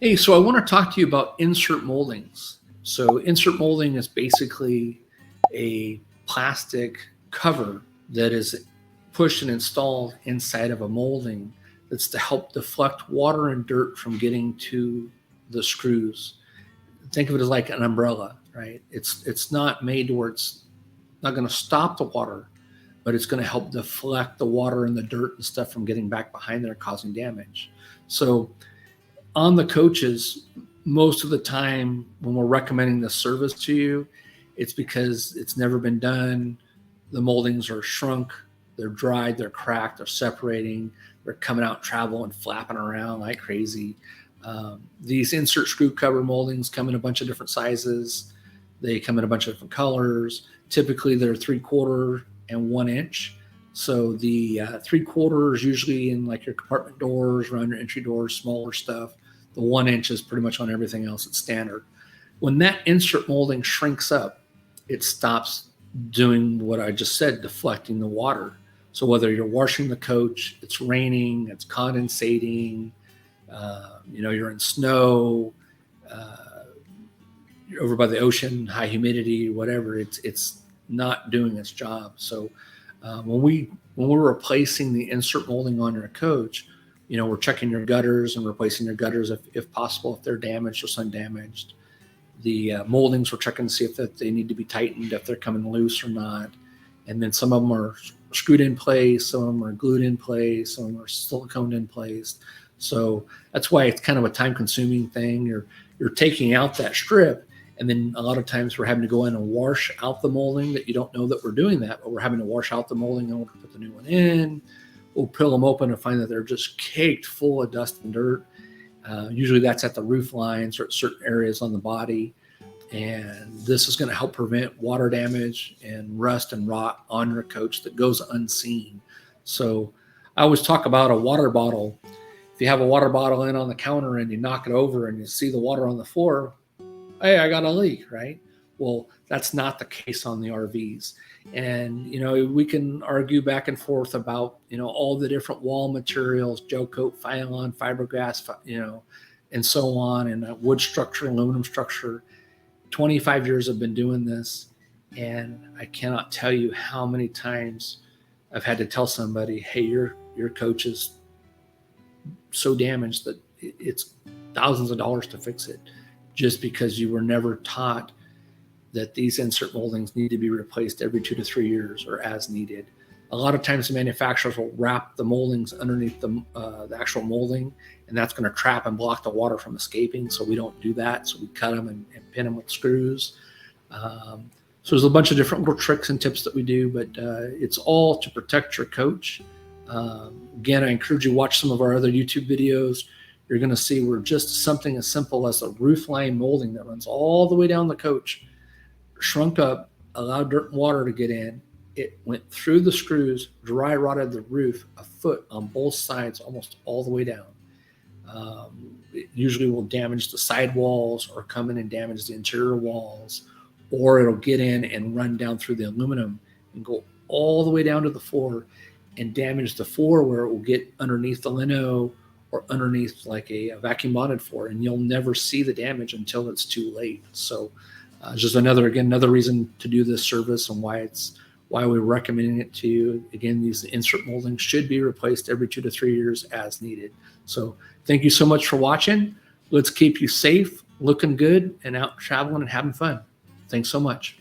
Hey, so I want to talk to you about insert moldings. So insert molding is basically a plastic cover that is pushed and installed inside of a molding that's to help deflect water and dirt from getting to the screws. Think of it as like an umbrella, right? It's not made to where it's not going to stop the water, but it's going to help deflect the water and the dirt and stuff from getting back behind there, causing damage. So on the coaches, most of the time when we're recommending this service to you, it's because it's never been done. The moldings are shrunk, they're dried, they're cracked, they're separating, they're coming out travel and flapping around like crazy. These insert screw cover moldings come in a bunch of different sizes. They come in a bunch of different colors. Typically, they're 3/4 and 1 inch. So the 3/4 is usually in like your compartment doors, around your entry doors, smaller stuff. The 1 inch is pretty much on everything else. It's standard. When that insert molding shrinks up, it stops doing what I just said, deflecting the water. So whether you're washing the coach, it's raining, it's condensating, you're in snow, you're over by the ocean, high humidity, whatever, it's not doing its job. So when we're replacing the insert molding on your coach, we're checking your gutters and replacing your gutters if possible, if they're damaged or sun damaged. The moldings, we're checking to see if they need to be tightened, if they're coming loose or not. And then some of them are screwed in place, some of them are glued in place, some of them are siliconed in place. So that's why it's kind of a time-consuming thing. You're taking out that strip, and then a lot of times we're having to go in and wash out the molding that you don't know that we're doing that, but we're having to wash out the molding in order to put the new one in. We'll peel them open and find that they're just caked full of dust and dirt. Usually that's at the roof lines or at certain areas on the body. And this is going to help prevent water damage and rust and rot on your coach that goes unseen. So I always talk about a water bottle. If you have a water bottle in on the counter and you knock it over and you see the water on the floor, hey, I got a leak, right? Well, that's not the case on the RVs. And, we can argue back and forth about, all the different wall materials, gel coat, Phylon, fiberglass, and so on, and wood structure, aluminum structure. 25 years I've been doing this, and I cannot tell you how many times I've had to tell somebody, hey, your coach is so damaged that it's thousands of dollars to fix it, just because you were never taught that these insert moldings need to be replaced every 2 to 3 years or as needed. A lot of times the manufacturers will wrap the moldings underneath the actual molding, and that's going to trap and block the water from escaping. So we don't do that. So we cut them and pin them with screws. So there's a bunch of different little tricks and tips that we do, but it's all to protect your coach. Again, I encourage you to watch some of our other YouTube videos. You're going to see we're just something as simple as a roof line molding that runs all the way down the coach, shrunk up, allowed dirt and water to get in. It went through the screws, dry rotted the roof a foot on both sides, almost all the way down. It usually will damage the side walls or come in and damage the interior walls, or it'll get in and run down through the aluminum and go all the way down to the floor and damage the floor, where it will get underneath the lino or underneath like a vacuum bonded floor, and you'll never see the damage until it's too late. So just another reason to do this service, and why we're recommending it to you. Again, these insert moldings should be replaced every 2 to 3 years as needed. So thank you so much for watching. Let's keep you safe, looking good, and out traveling and having fun. Thanks so much.